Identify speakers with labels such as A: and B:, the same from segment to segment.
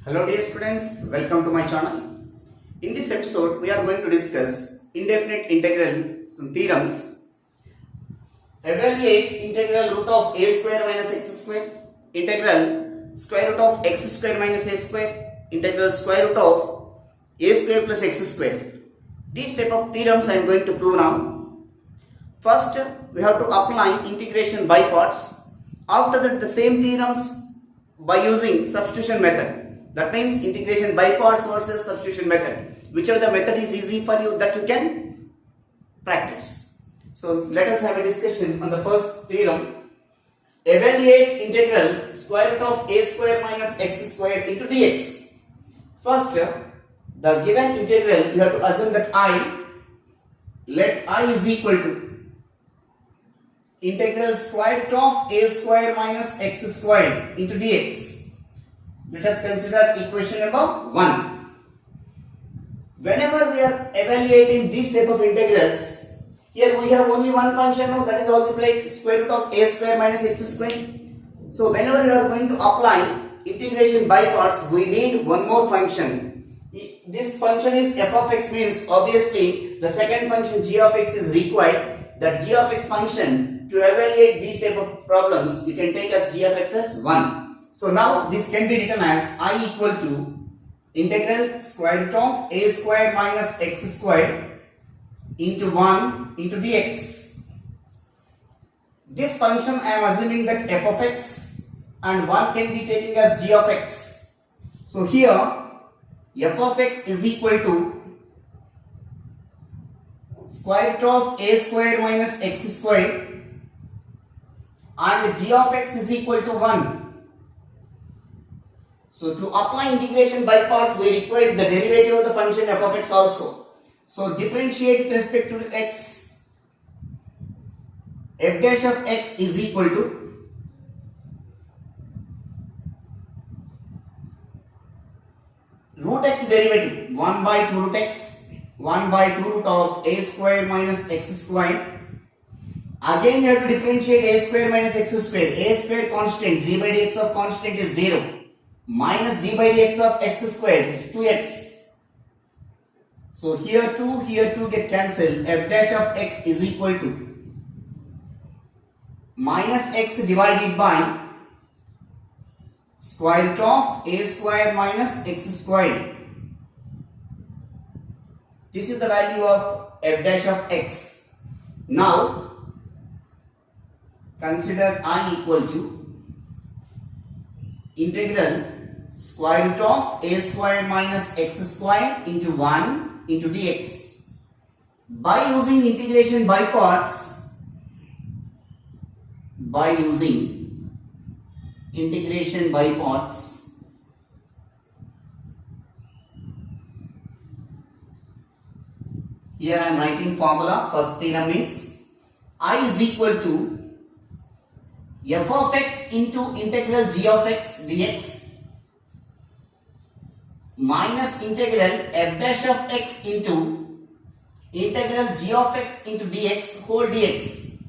A: Hello dear students, welcome to my channel. In this episode, we are going to discuss indefinite integral, some theorems. Evaluate integral root of a square minus x square, integral square root of x square minus a square, integral square root of a square plus x square. These type of theorems I am going to prove now. First, we have to apply integration by parts. After that, the same theorems by using substitution method. That means integration by parts versus substitution method. Whichever the method is easy for you, that you can practice. So let us have a discussion on the first theorem. Evaluate integral square root of a square minus x square into dx. First, the given integral, you have to assume that let I is equal to integral square root of a square minus x square into dx. Let us consider equation number 1. Whenever we are evaluating this type of integrals, here we have only one function now, that is algebraic square root of a square minus x square. So whenever we are going to apply integration by parts, we need one more function. This function is f of x, means obviously the second function g of x is required. That g of x function, to evaluate these type of problems, you can take as g of x as 1. So now this can be written as I equal to integral square root of a square minus x square into 1 into dx. This function I am assuming that f of x and 1 can be taken as g of x. So here f of x is equal to square root of a square minus x square and g of x is equal to 1. So to apply integration by parts, we require the derivative of the function f of x also. So differentiate with respect to x. F dash of x is equal to root x derivative 1 by 2 root x, 1 by 2 root of a square minus x square. Again you have to differentiate a square minus x square. A square constant, d by dx of constant is 0. Minus d by dx of x square is 2x. So here 2 get cancelled. F dash of x is equal to minus x divided by square root of a square minus x square. This is the value of f dash of x. Now consider I equal to integral square root of a square minus x square into 1 into dx. By using integration by parts, here I am writing formula. First theorem means I is equal to f of x into integral g of x dx minus integral f dash of x into integral g of x into dx whole dx.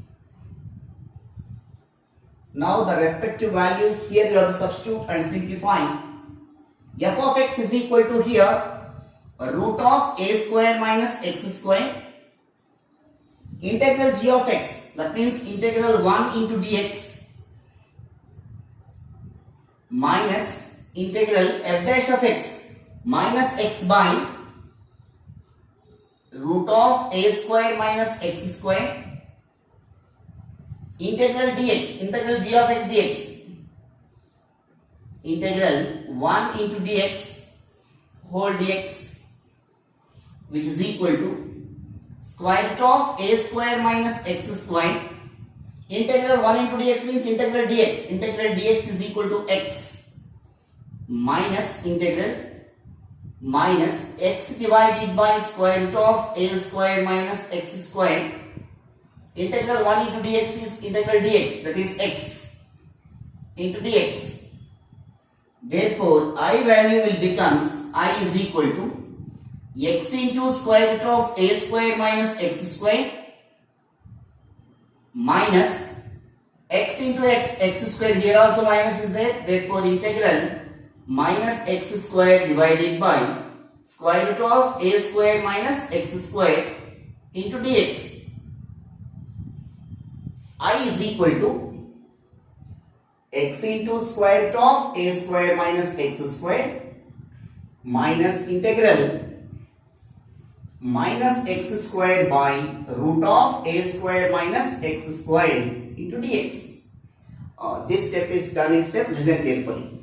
A: Now the respective values here you have to substitute and simplify. F of x is equal to here root of a square minus x square, integral g of x, that means integral 1 into dx, minus integral f dash of x minus x by root of a square minus x square, integral dx, integral g of x dx, integral 1 into dx whole dx, which is equal to square root of a square minus x square. Integral 1 into dx means integral dx. Integral dx is equal to x minus integral minus x divided by square root of a square minus x square. Integral 1 into dx is integral dx, that is x into dx. Therefore, I value will becomes I is equal to x into square root of a square minus x square minus x into x square, here also minus is there. Therefore, integral minus x square divided by square root of a square minus x square into dx. I is equal to x into square root of a square minus x square minus integral minus x square by root of a square minus x square into dx. This step is turning step. Listen carefully.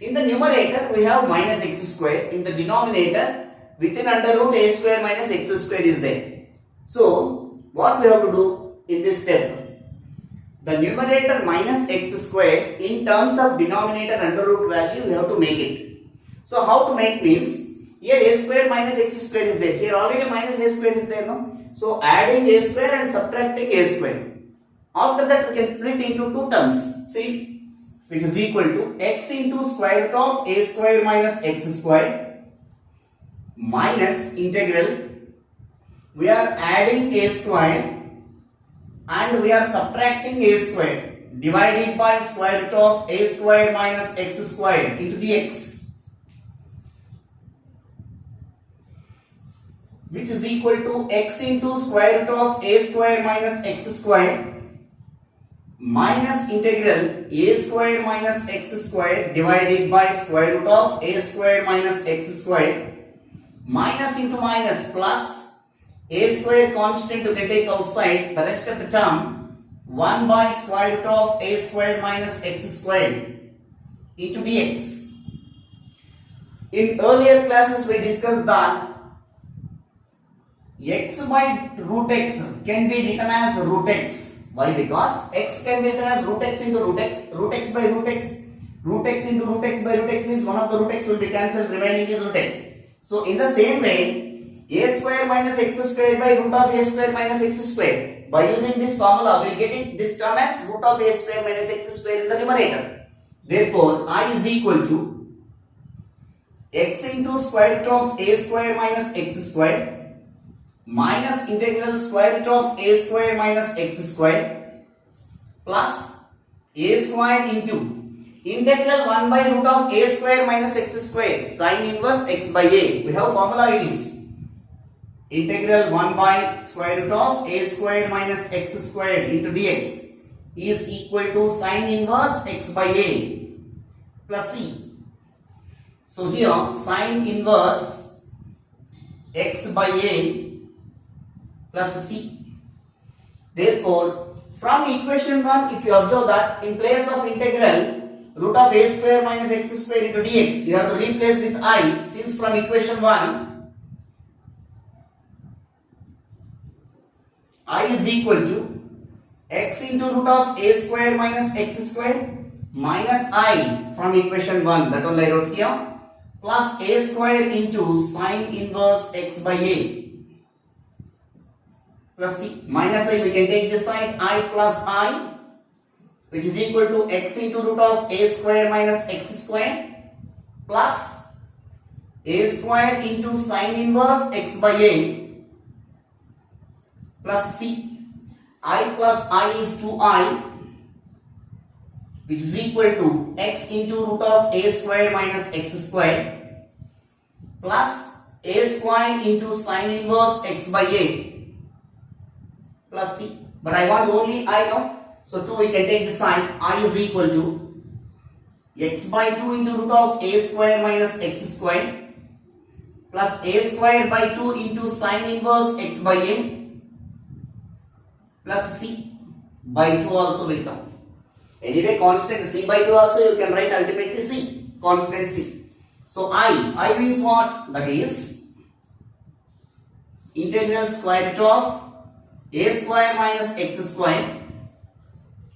A: In the numerator we have minus x square. In the denominator within under root a square minus x square is there. So what we have to do in this step? The numerator minus x square in terms of denominator under root value we have to make it. So how to make means, here a square minus x square is there. Here already minus a square is there, no? So adding a square and subtracting a square. After that we can split into two terms. See, which is equal to x into square root of a square minus x square minus integral. We are adding a square and we are subtracting a square divided by square root of a square minus x square into dx, which is equal to x into square root of a square minus x square minus integral a square minus x square divided by square root of a square minus x square minus into minus plus a square constant you can take outside, the rest of the term 1 by square root of a square minus x square into dx. In earlier classes we discussed that x by root x can be written as root x. Why? Because x can be written as root x into root x, root x by root x, root x into root x by root x means one of the root x will be cancelled, remaining is root x. So in the same way, a square minus x square by root of a square minus x square. By using this formula, we will get it this term as root of a square minus x square in the numerator. Therefore, I is equal to x into square root of a square minus x square minus integral square root of a square minus x square plus a square into integral 1 by root of a square minus x square sin inverse x by a. We have formula, it is integral 1 by square root of a square minus x square into dx is equal to sin inverse x by a plus c. So here sin inverse x by a plus c. Therefore, from equation 1, if you observe that in place of integral root of a square minus x square into dx, you have to replace with I, since from equation 1 I is equal to x into root of a square minus x square minus I from equation 1, that only I wrote here, plus a square into sin inverse x by a plus c. Minus I, we can take this side, I plus I, which is equal to x into root of a square minus x square plus a square into sin inverse x by a plus c. I plus I is 2I, which is equal to x into root of a square minus x square plus a square into sin inverse x by a plus c. But I want only I now. So 2 we can take the sign. I is equal to x by 2 into root of a square minus x square plus a square by 2 into sin inverse x by a plus c by 2 also will come. Anyway, constant c by 2 also you can write ultimately c, constant c. So I means what? That is integral square root of a square minus x square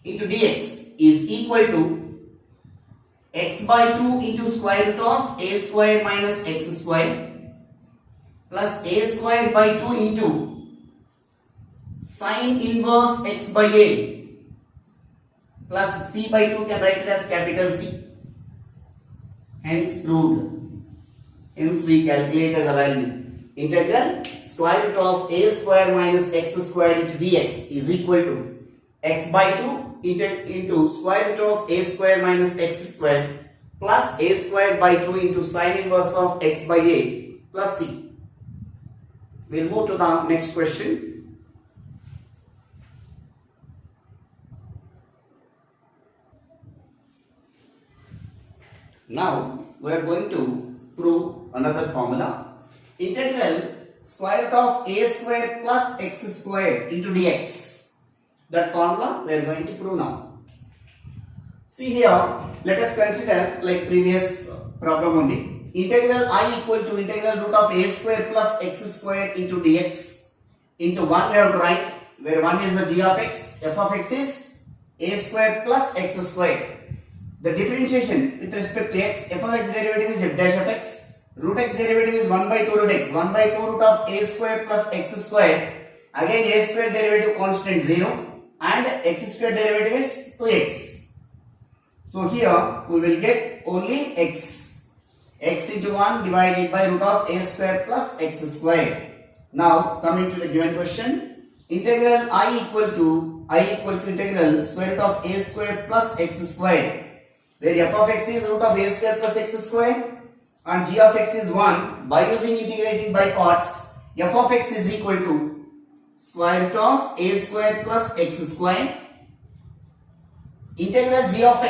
A: into dx is equal to x by 2 into square root of a square minus x square plus a square by 2 into sin inverse x by a plus c by 2 can write it as capital C. Hence proved. Hence we calculated the value. Integral square root of a square minus x square into dx is equal to x by 2 into square root of a square minus x square plus a square by 2 into sine inverse of x by a plus c. We'll move to the next question. Now we are going to prove another formula. Integral square root of a square plus x square into dx. That formula we are going to prove now. See here, let us consider like previous problem only. Integral I equal to integral root of a square plus x square into dx. Into 1 we have to write, where 1 is the g of x, f of x is a square plus x square. The differentiation with respect to x, f of x derivative is f dash of x, root x derivative is 1 by 2 root x, 1 by 2 root of a square plus x square, again a square derivative constant 0 and x square derivative is 2x. So here we will get only x into 1 divided by root of a square plus x square. Now coming to the given question, integral I equal to integral square root of a square plus x square, where f of x is root of a square plus x square and g of x is 1. By using integrating by parts, f of x is equal to square root of a square plus x square. Integral g of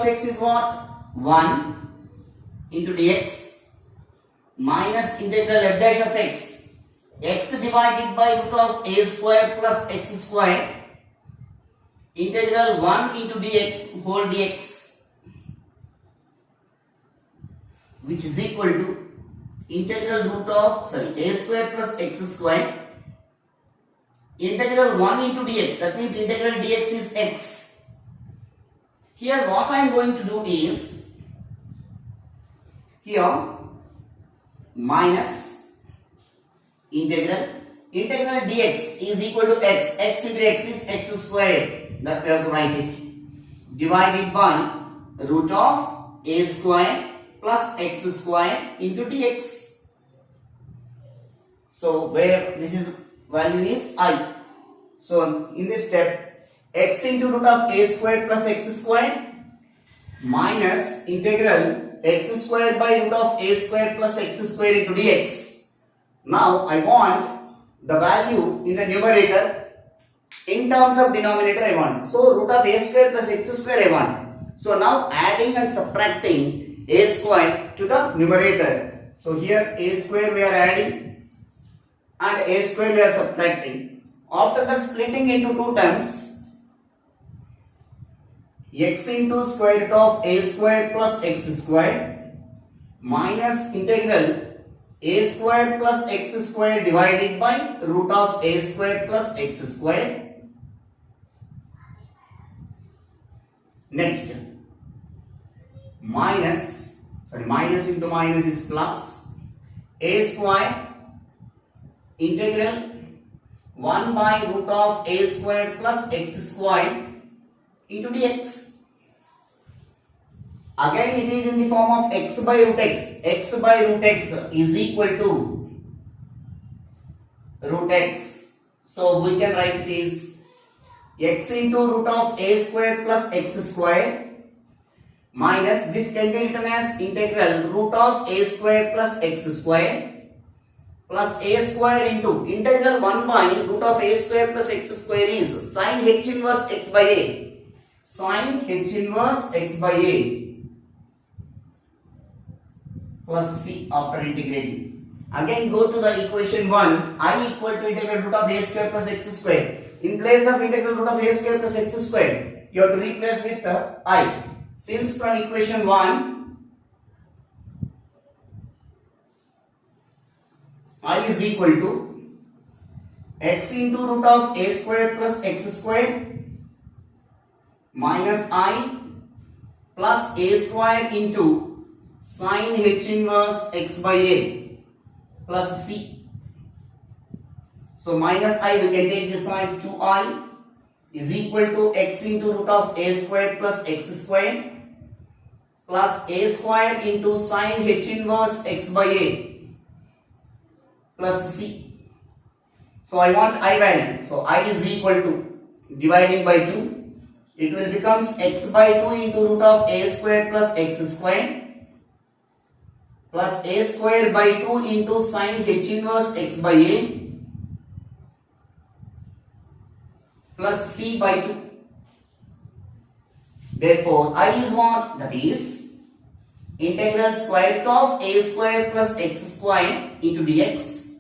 A: x is what? 1 into dx minus integral f dash of x divided by root of a square plus x square, integral 1 into dx whole dx, which is equal to integral root of a square plus x square, integral 1 into dx, that means integral dx is x. Here what I am going to do is, here minus integral dx is equal to x into x is x square, that we have to write it, divided by root of a square plus x square into dx. So where this is value is I. So in this step, x into root of a square plus x square minus integral x square by root of a square plus x square into dx. Now I want the value in the numerator, in terms of denominator I want. So root of a square plus x square I want. So now adding and subtracting a square to the numerator. So here a square we are adding and a square we are subtracting. After that, splitting into two terms, x into square root of a square plus x square minus integral a square plus x square divided by root of a square plus x square. Next, minus into minus is plus, a square integral 1 by root of a square plus x square into dx. Again it is in the form of x by root x. X by root x is equal to root x. So we can write it is x into root of a square plus x square minus, this can be written as integral root of a square plus x square plus a square into integral 1 by root of a square plus x square is sine h inverse x by a. Sine h inverse x by a plus c after integrating. Again go to the equation 1, I equal to integral root of a square plus x square. In place of integral root of a square plus x square, you have to replace with the I. Since from equation 1, I is equal to x into root of a square plus x square minus I plus a square into sine h inverse x by a plus c. So minus I, we can take this side to I is equal to x into root of a square plus x square plus a square into sine h inverse x by a plus c. So I want I value. So I is equal to, dividing by 2, it will becomes x by 2 into root of a square plus x square plus a square by 2 into sin h inverse x by a plus c by 2. Therefore, I is what? That is integral square root of a square plus x square into dx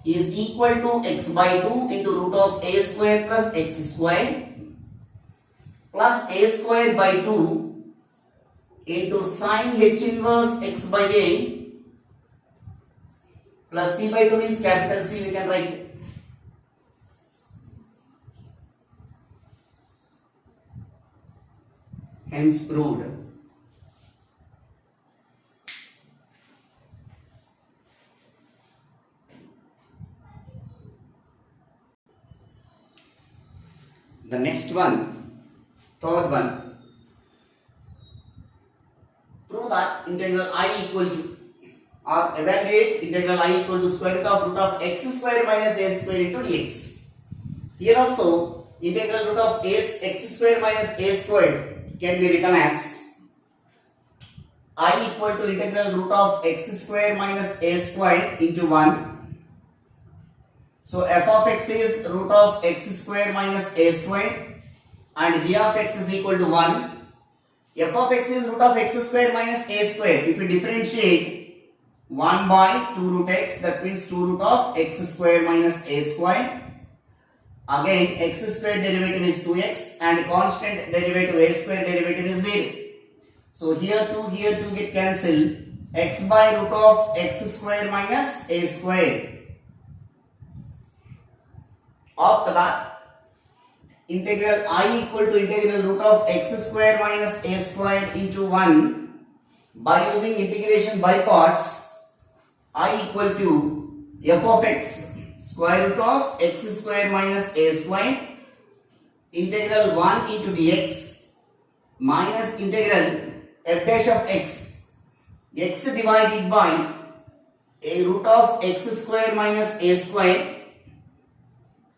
A: is equal to x by 2 into root of a square plus x square plus a square by 2 into sin h inverse x by a plus c by 2 means capital C, we can write. Hence proved. The next one, third one. Prove that integral I equal to, or evaluate integral I equal to square root of x square minus a square into dx. Here also integral root of x square minus a square can be written as I equal to integral root of x square minus a square into 1. So f of x is root of x square minus a square and g of x is equal to 1. F of x is root of x square minus a square. If we differentiate 1 by 2 root x, that means 2 root of x square minus a square. Again, x square derivative is 2x and constant derivative a square derivative is 0. So here 2 get cancelled. X by root of x square minus a square. After that, integral I equal to integral root of x square minus a square into 1. By using integration by parts, I equal to f of x square root of x square minus a square integral 1 into dx minus integral f dash of x divided by a root of x square minus a square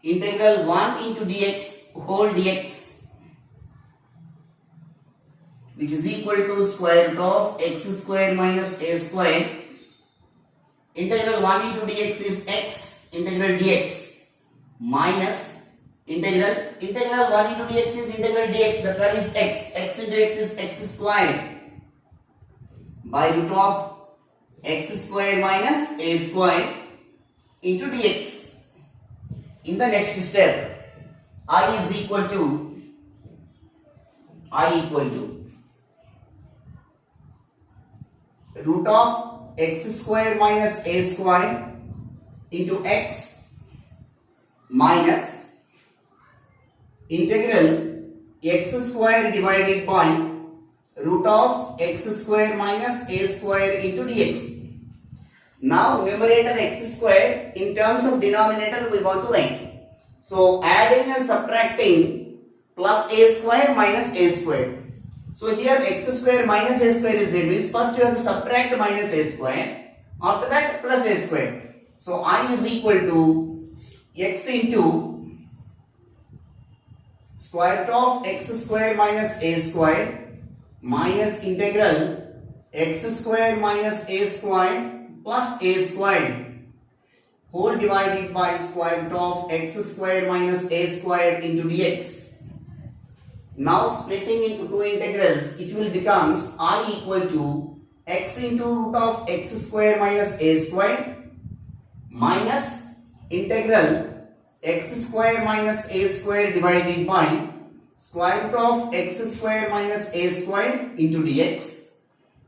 A: integral 1 into dx whole dx, which is equal to square root of x square minus a square. Integral 1 into dx is x integral dx minus integral 1 into dx is integral dx, that value is x into x is x square by root of x square minus a square into dx. In the next step, I equal to root of x square minus a square into x minus integral x square divided by root of x square minus a square into dx. Now numerator x square, in terms of denominator we want to write. So adding and subtracting plus a square minus a square. So here x square minus a square is there, means first you have to subtract minus a square, after that plus a square. So I is equal to x into square root of x square minus a square minus integral x square minus a square plus a square whole divided by square root of x square minus a square into dx. Now splitting into two integrals, it will becomes I equal to x into root of x square minus a square minus integral x square minus a square divided by square root of x square minus a square into dx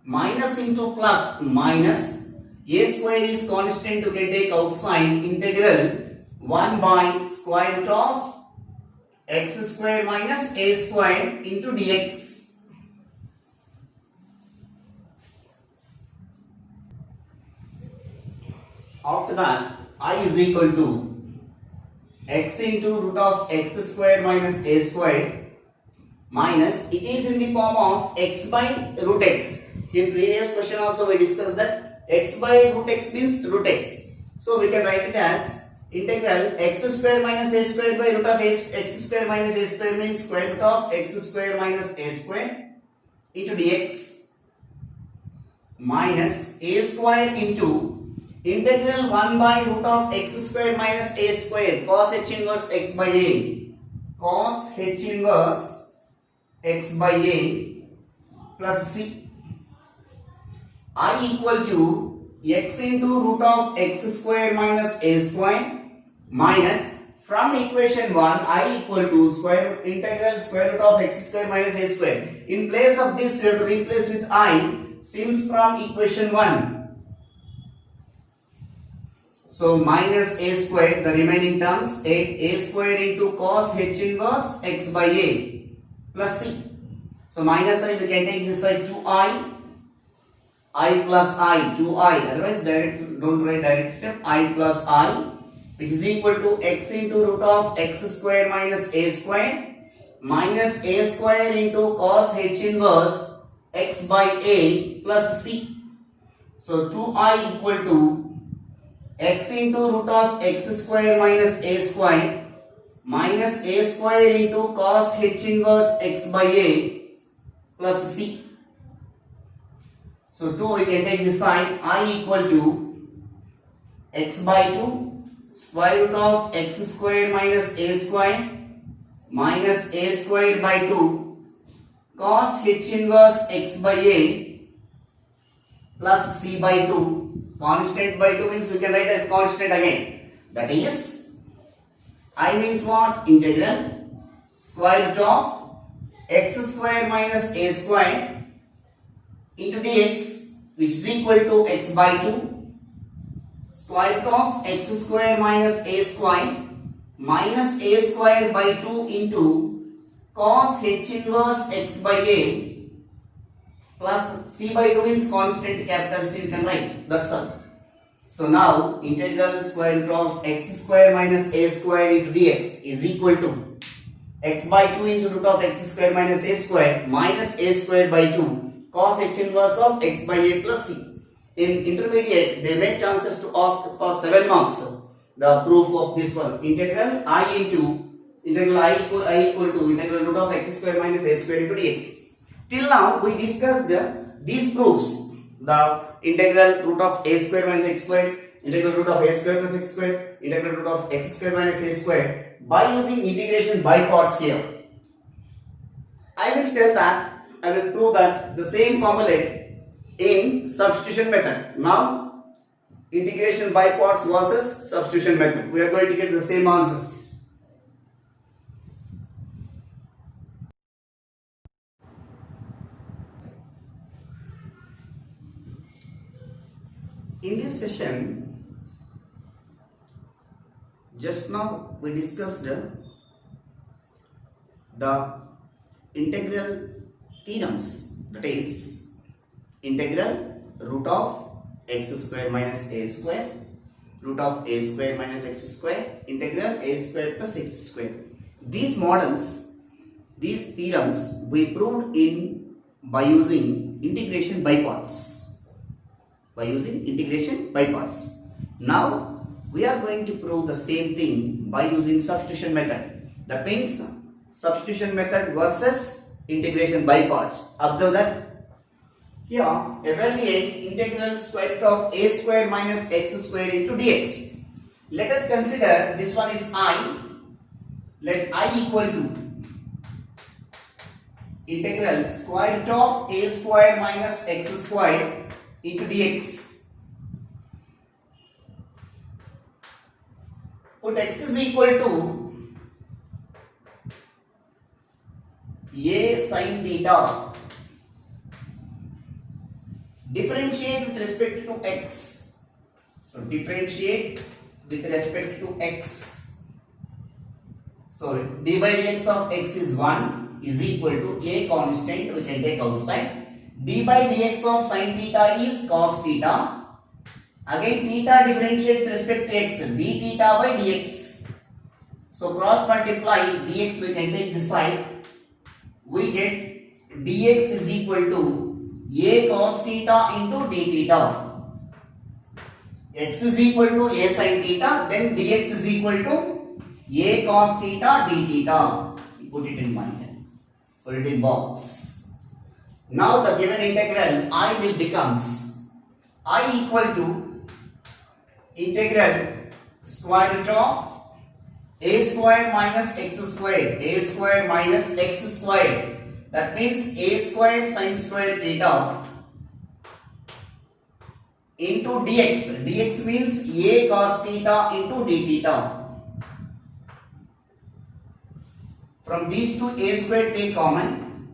A: minus into plus minus a square is constant, you can take outside, integral 1 by square root of x square minus a square into dx. After that, I is equal to x into root of x square minus a square minus, it is in the form of x by root x. In previous question also we discussed that x by root x means root x. So we can write it as integral x square minus a square by root of x square minus a square means square root of x square minus a square into dx minus a square into integral 1 by root of x square minus a square cos h inverse x by a cos h inverse x by a plus c I equal to x into root of x square minus a square minus from equation 1 I equal to square root of x square minus a square. In place of this we have to replace with I since from equation 1. So minus a square, the remaining terms a square into cos h inverse x by a plus c. So minus I we can take this side 2i plus I 2i, otherwise don't write direct step, I plus I, which is equal to x into root of x square minus a square into cos h inverse x by a plus c. So 2i equal to x into root of x square minus a square into cos h inverse x by a plus c. So 2 we can take this side, I equal to x by 2 square root of x square minus a square by 2 cos h inverse x by a plus c by 2. Constant by 2 means we can write as constant again. That is, I means what? Integral square root of x square minus a square into dx, which is equal to x by 2 square root of x square minus a square by 2 into cos h inverse x by a plus c by 2 means constant capital C you can write. That's all. So now integral square root of x square minus a square into dx is equal to x by 2 into root of x square minus a square by 2 cos h inverse of x by a plus c. In intermediate, they make chances to ask for 7 marks the proof of this one. Integral I equal to integral root of x square minus a square into dx. Till now we discussed these proofs, the integral root of a square minus x square, integral root of a square plus x square, integral root of x square minus a square by using integration by parts here. I will prove that the same formula in substitution method. Now integration by parts versus substitution method, we are going to get the same answers. In this session, just now we discussed the integral theorems, that is integral root of x square minus a square, root of a square minus x square, integral a square plus x square. These models, these theorems we proved by using integration by parts. Now we are going to prove the same thing by using substitution method. That means substitution method versus integration by parts. Observe that here, evaluate integral square root of a square minus x square into dx. Let us consider this one is I. Let I equal to integral square root of a square minus x square into dx. Put x is equal to a sin theta. Differentiate with respect to x. So differentiate with respect to x. So d by dx of x is 1 is equal to a constant we can take outside. D by dx of sin theta is cos theta. Again theta differentiate with respect to x, d theta by dx. So cross multiply dx we can take this side. We get dx is equal to a cos theta into d theta. x is equal to a sin theta, then dx is equal to a cos theta d theta. Put it in mind. Put it in box. Now the given integral I will becomes I equal to integral square root of a square minus x square, a square minus x square. That means a square sin square theta into dx. Dx means a cos theta into d theta. From these two, a square take common.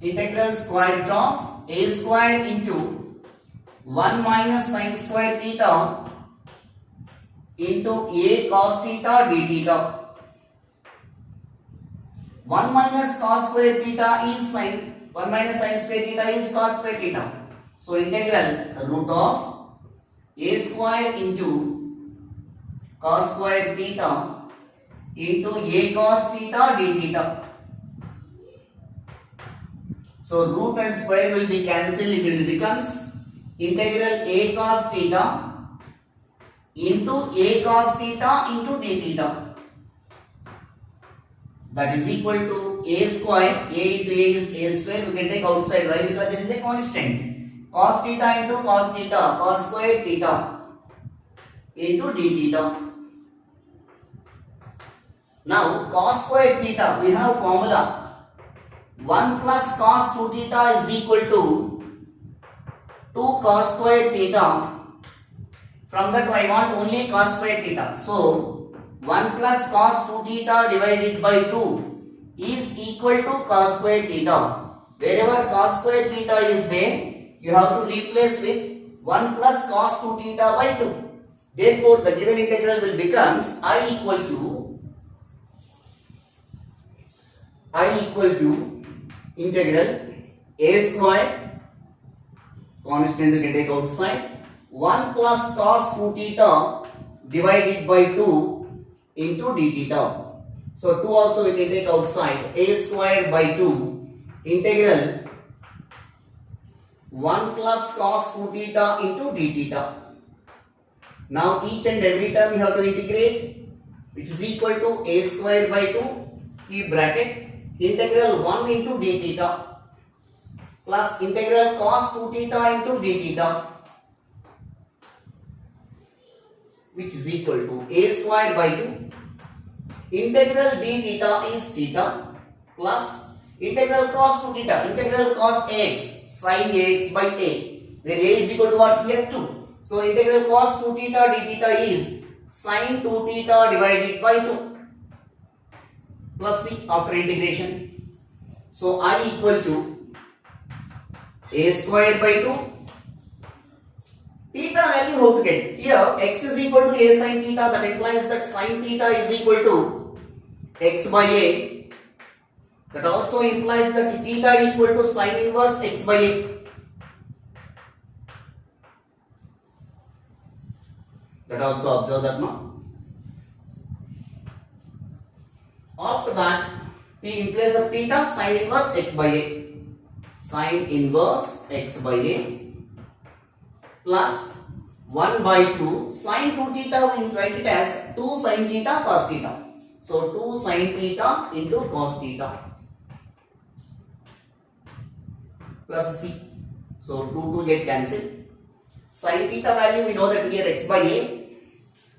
A: Integral square root of a square into 1 minus sin square theta into a cos theta d theta. 1 minus cos square theta is sin, 1 minus sin square theta is cos square theta. So integral root of a square into cos square theta into a cos theta d theta. So root and square will be cancelled. It will becomes integral a cos theta into a cos theta into d theta. That is equal to a square. A into a is a square. We can take outside. Why? Because it is a constant. Cos theta into cos theta, cos square theta into d theta. Now cos square theta, we have formula 1 plus cos 2 theta is equal to 2 cos square theta. From that I want only cos square theta. So 1 plus cos 2 theta divided by 2 is equal to cos square theta. Wherever cos square theta is there, you have to replace with 1 plus cos 2 theta by 2. Therefore the given integral will becomes I equal to integral a square, constant you can take outside, 1 plus cos 2 theta divided by 2 into d theta. So 2 also we can take outside, a square by 2 integral 1 plus cos 2 theta into d theta. Now each and every term you have to integrate, which is equal to a square by 2, keep bracket, integral 1 into d theta plus integral cos 2 theta into d theta, which is equal to a square by 2 integral d theta is theta plus integral cos 2 theta, integral cos x sin x by a, where a is equal to what here 2. So integral cos 2 theta d theta is sin 2 theta divided by 2 plus c after integration. So I equal to a square by 2. Theta value how to get? Here x is equal to a sin theta, that implies that sin theta is equal to x by a. That also implies that theta equal to sin inverse x by a. That also observe that now. After that, in place of theta, sin inverse x by a. Sin inverse x by a plus 1 by 2 sin 2 theta, we write it as 2 sin theta cos theta. So 2 sin theta into cos theta plus c. So 2 get cancelled. Sin theta value we know that here x by a.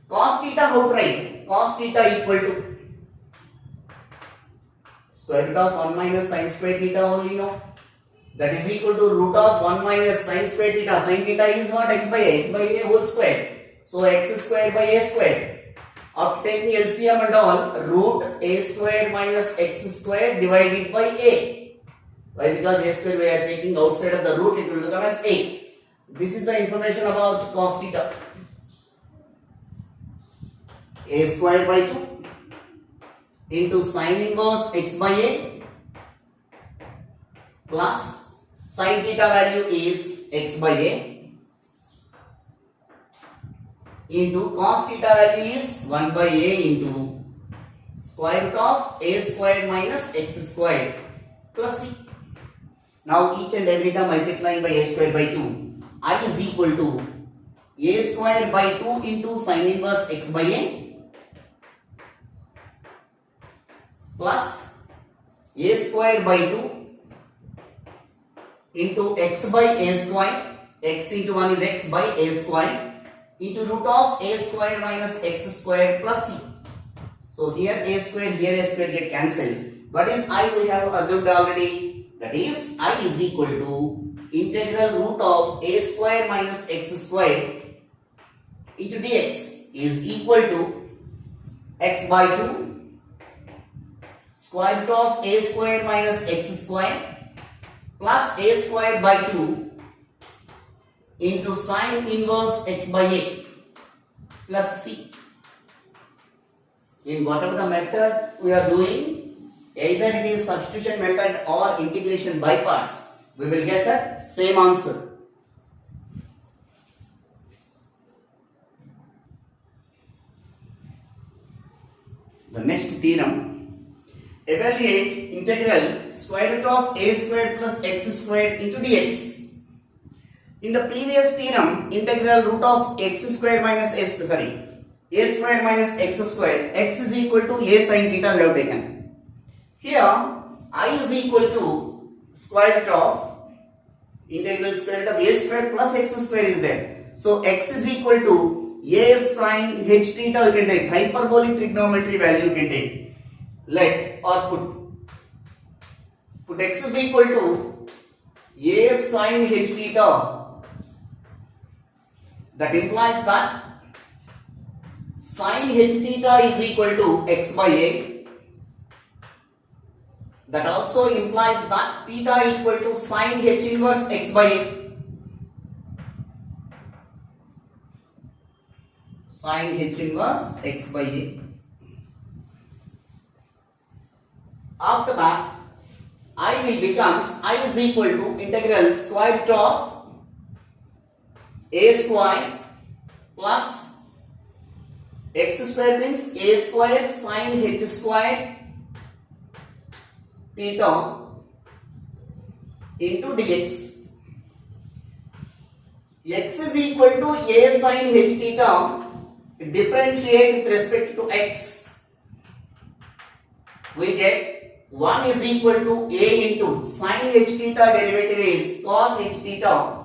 A: Cos theta how to write? Cos theta equal to square root of 1 minus sin square theta only, no? That is equal to root of 1 minus sin square theta. Sin theta is what? X by a whole square. So x square by a square. After taking LCM and all, root a square minus x square divided by a. Why? Because a square we are taking outside of the root, it will become as a. This is the information about cos theta. A square by 2 into sin inverse x by a plus sin theta value is x by a into cos theta value is 1 by a into square root of a square minus x square plus c. Now each and every term multiplying by a square by 2, I is equal to a square by 2 into sin inverse x by a plus a square by 2 into x by a square, x into 1 is x by a square into root of a square minus x square plus c. So here a square get cancelled. What is I we have assumed already? That is I is equal to integral root of a square minus x square into dx is equal to x by 2 square root of a square minus x square plus a square by 2 into sin inverse x by a plus c. In whatever the method we are doing, either it is substitution method or integration by parts, we will get the same answer. The next theorem, evaluate integral square root of a square plus x square into dx. In the previous theorem, integral root of x square minus a square minus x square, x is equal to a sin theta we have taken. Here, I is equal to square root of integral square root of a square plus x square is there. So, x is equal to a sin h theta you can take, hyperbolic trigonometry value you can take. Let or put x is equal to a sin h theta. That implies that sin h theta is equal to x by a. That also implies that theta equal to sin h inverse x by a. Sin h inverse x by a. After that, I will becomes I is equal to integral square root of a square plus x square means a square sin h square theta into dx. X is equal to a sin h theta. Differentiate with respect to x. We get 1 is equal to a into sin h theta derivative is cos h theta.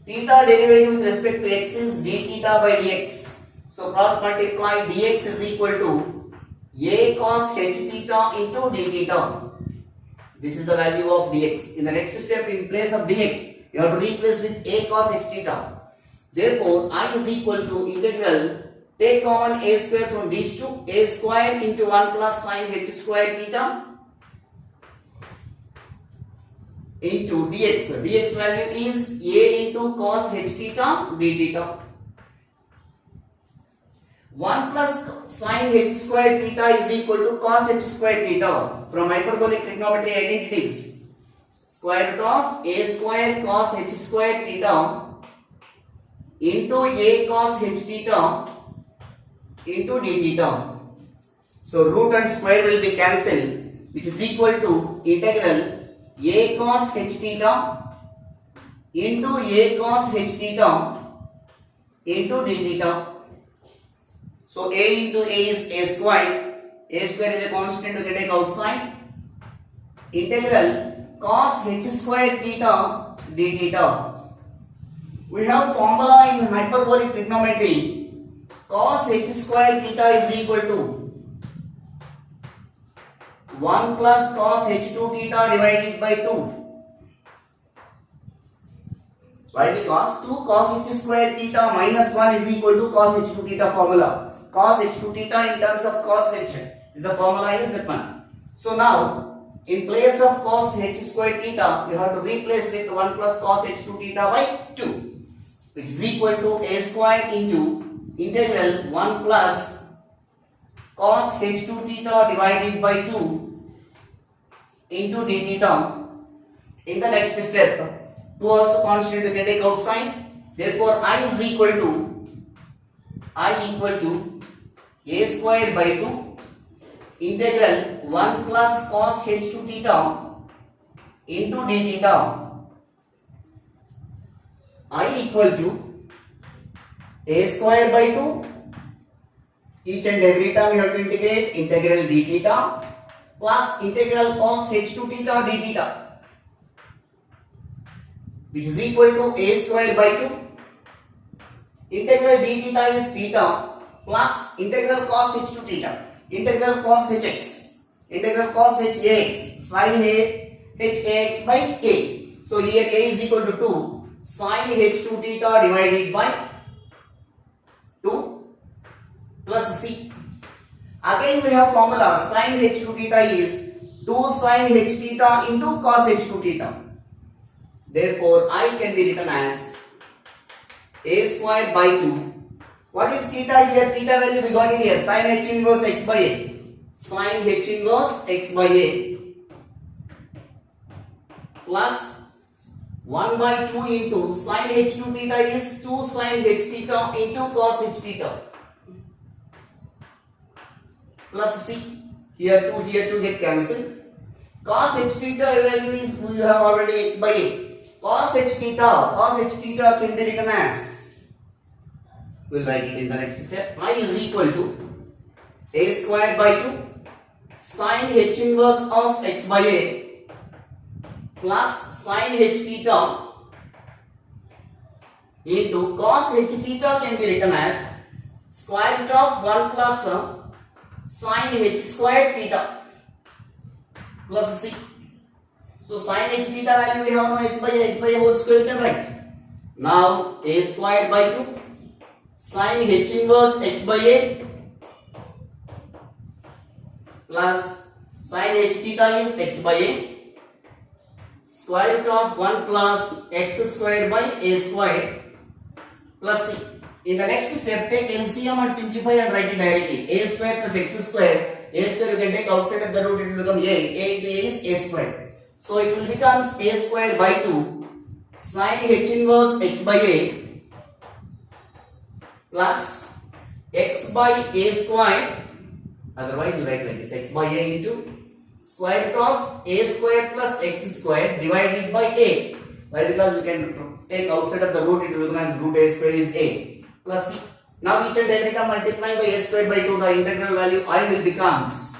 A: Theta derivative with respect to x is d theta by dx. So cross multiply dx is equal to a cos h theta into d theta. This is the value of dx. In the next step, in place of dx, you have to replace with a cos h theta. Therefore, I is equal to integral, take common a square from these two, a square into 1 plus sin h square theta into dx. Dx value is a into cos h theta d theta. 1 plus sin h square theta is equal to cos h square theta from hyperbolic trigonometry identities. Square root of a square cos h square theta into a cos h theta into d theta. So root and square will be cancelled, which is equal to integral a cos h theta into a cos h theta into d theta. So a into a is a square. A square is a constant, we can take outside. Integral cos h square theta d theta. We have formula in hyperbolic trigonometry. Cos h square theta is equal to 1 plus cos h2 theta divided by 2. Why? Because 2 cos h square theta minus 1 is equal to cos h2 theta formula. Cos h2 theta in terms of cos h is the formula is that one. So now, in place of cos h square theta, you have to replace with 1 plus cos h2 theta by 2. Which is equal to a square into integral 1 plus cos h2 theta divided by 2 into d theta. In the next step, 2 also constant you can take outside. Therefore, I is equal to a square by 2 integral 1 plus cos h2 theta into d theta. I equal to a square by 2. Each and every term you have to integrate. Integral d theta plus integral cos h2 theta d theta, which is equal to a square by 2. Integral d theta is theta plus integral cos h2 theta, integral cos hx, integral cos hax, sin hax by a. So here a is equal to 2 sin h2 theta divided by 2 plus c. Again we have formula sin h2 theta is 2 sin h theta into cos h2 theta. Therefore I can be written as a square by 2. What is theta here? Theta value we got it here. Sin h inverse x by a. Sin h inverse x by a plus 1 by 2 into sin h2 theta is 2 sin h theta into cos h theta plus c. Here 2 get cancelled. Cos h theta value is we have already x by a. Cos h theta can be written as, we'll write it in the next step. I is equal to a square by 2 sin h inverse of x by a plus sin h theta into cos h theta can be written as square root of 1 plus sin h square theta plus c. So sin h theta value we have no x by a whole square we can write. Now a square by 2 sin h inverse x by a plus sin h theta is x by a square root of 1 plus x square by a square plus c. In the next step, take LCM and simplify and write it directly. A square plus x square. A square you can take outside of the root, it will become a. A into a is a square. So it will become a square by 2 sin h inverse x by a plus x by a square. Otherwise you write like this, x by a into square root of a square plus x square divided by a. Why? Because we can take outside of the root, it will become as root a square is a plus c. Now each and every term multiply by a square by 2, the integral value I will becomes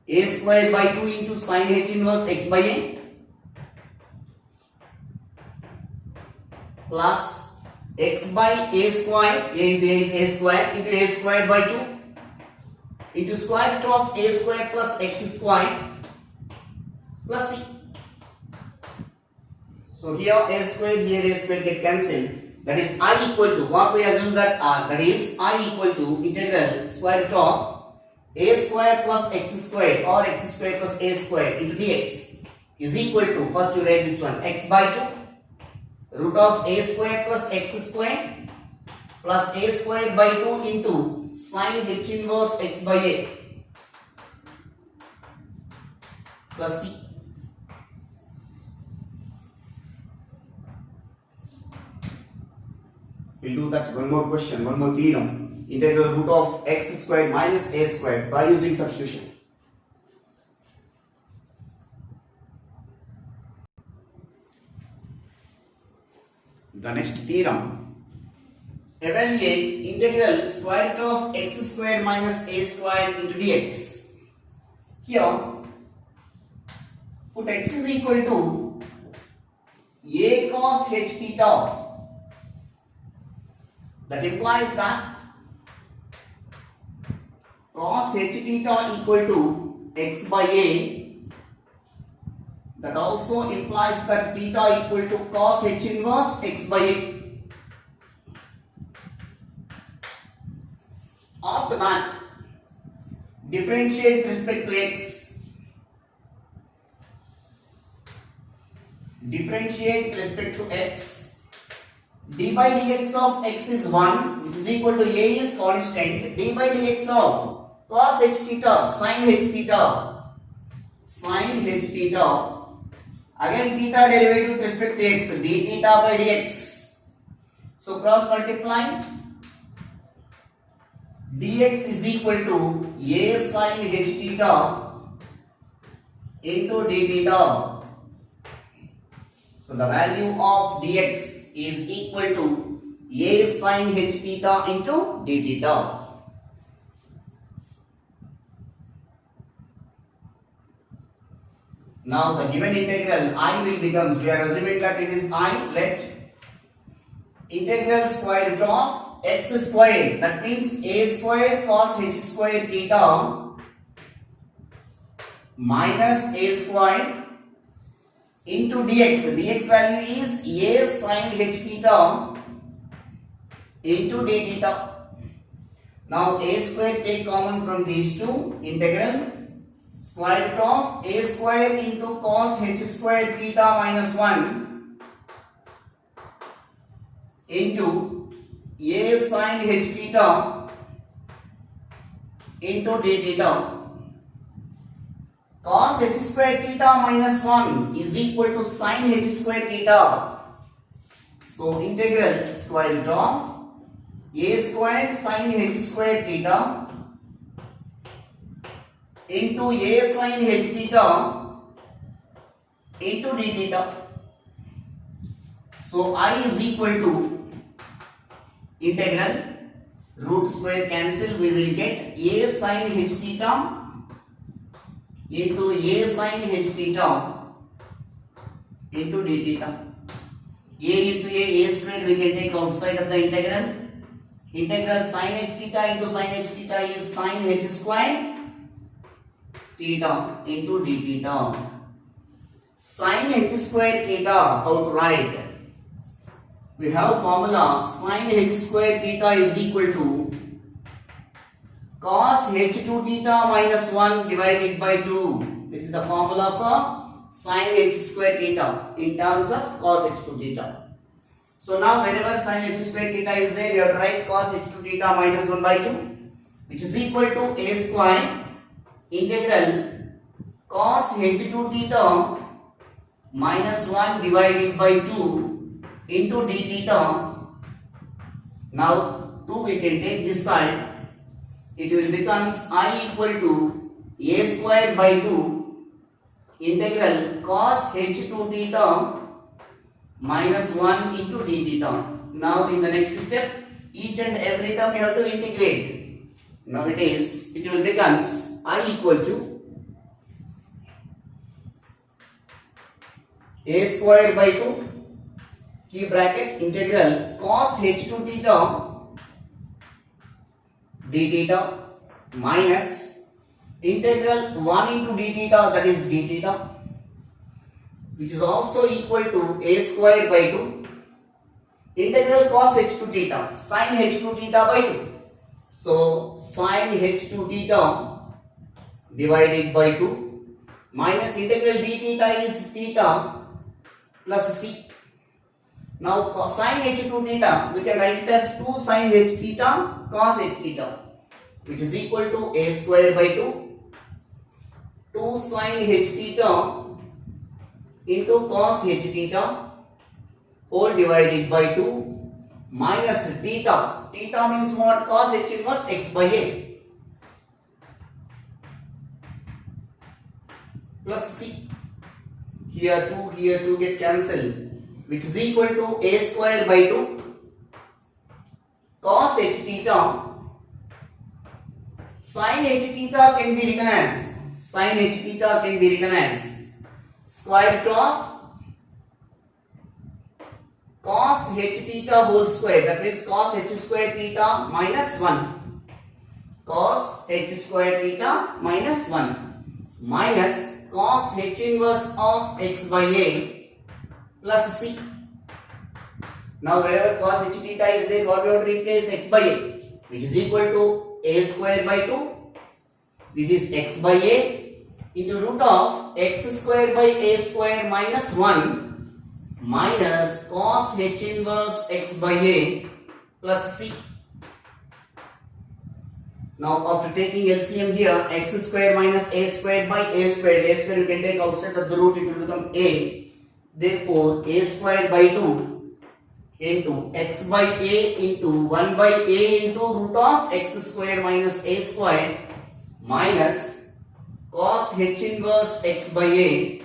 A: a square by 2 into sin h inverse x by a plus x by a square, a into a is a square into a square by 2 into square root of a square plus x square plus c. So here a square get cancelled. That is I equal to, what we assume that that is I equal to integral square root of a square plus x square or x square plus a square into dx is equal to, first you write this one, x by 2 root of a square plus x square plus a square by 2 into sin h inverse x by a plus c. We'll do that one more question, one more theorem. Integral root of x square minus a square by using substitution. The next theorem. Evaluate integral square root of x square minus a square into dx. Here, put x is equal to a cos h theta. That implies that cos h theta equal to x by a. That also implies that theta equal to cos h inverse x by a. After that, differentiate with respect to x. Differentiate with respect to x. D by dx of x is 1, which is equal to a is constant. D by dx of cos h theta, sin h theta, sin h theta. Again theta derivative with respect to x, d theta by dx. So cross multiply. Dx is equal to a sin h theta into d theta. So the value of dx is equal to a sin h theta into d theta. Now the given integral I will becomes, we are assuming that it is I, let integral square root of x square, that means a square cos h square theta minus a square into dx. Dx value is a sin h theta into d theta. Now a square take common from these two, integral square root of a square into cos h square theta minus 1 into a sin h theta into d theta. Cos h square theta minus 1 is equal to sin h square theta. So integral square root of a square sin h square theta into a sin h theta into d theta. So I is equal to integral root square cancel, we will get a sin h theta into a sin h theta into d theta. A into a square we can take outside of the integral. Integral sin h theta into sin h theta is sin h square theta into d theta. Sin h square theta, how to write? We have formula sin h square theta is equal to cos h2 theta minus 1 divided by 2. This is the formula for sin h square theta in terms of cos h2 theta. So now whenever sin h square theta is there, we have to write cos h2 theta minus 1 by 2, which is equal to a square integral cos h2 theta minus 1 divided by 2 into d theta. Now 2 we can take this side. It will becomes I equal to a square by 2 integral cos h2 theta minus 1 into d theta. Now in the next step, each and every term you have to integrate. Now it will becomes I equal to a square by 2 key bracket integral cos h2 theta d theta minus integral 1 into d theta, that is d theta, which is also equal to a square by 2 integral cos h2 theta sin h2 theta by 2. So sin h2 theta divided by 2 minus integral d theta is theta plus c. Now sin h2 theta we can write it as 2 sin h theta cos h theta, which is equal to a square by 2 sin h theta into cos h theta whole divided by 2 minus theta. Theta means what? Cos h inverse x by a plus c. Here 2 get cancelled, which is equal to a square by 2 cos h theta sin h theta can be written as square root of cos h theta whole square, that means cos h square theta minus 1, cos h square theta minus 1 minus cos h inverse of x by a plus c. Now wherever cos h theta is there, what we have to replace? X by a, which is equal to a square by 2. This is x by a into root of x square by a square minus 1 minus cos h inverse x by a plus c. Now after taking LCM here, x square minus a square by a square you can take outside of the root, it will become a. Therefore a square by 2 into x by a into 1 by a into root of x square minus a square minus cos h inverse x by a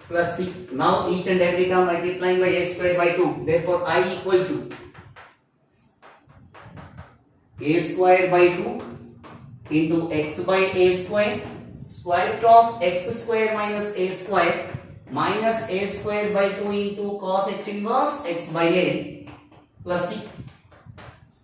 A: plus c. Now each and every term multiplying by a square by 2. Therefore I equal to a square by 2 into x by a square, square root of x square minus a square by 2 into cos h inverse x by a plus c.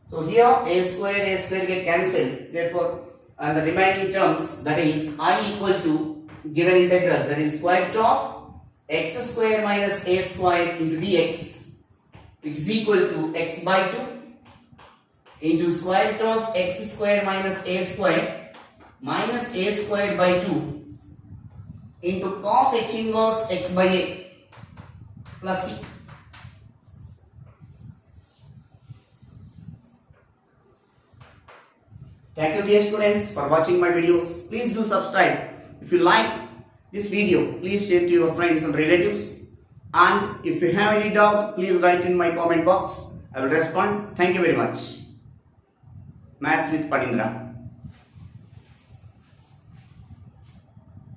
A: So here a square get cancelled. Therefore, and the remaining terms, that is I equal to given integral, that is square root of x square minus a square into dx, which is equal to x by 2 into square root of x square minus a square by 2 into cos h inverse x by a plus c. Thank you dear students for watching my videos. Please do subscribe. If you like this video, please share to your friends and relatives. And if you have any doubt, please write in my comment box. I will respond. Thank you very much. Maths with Panindra.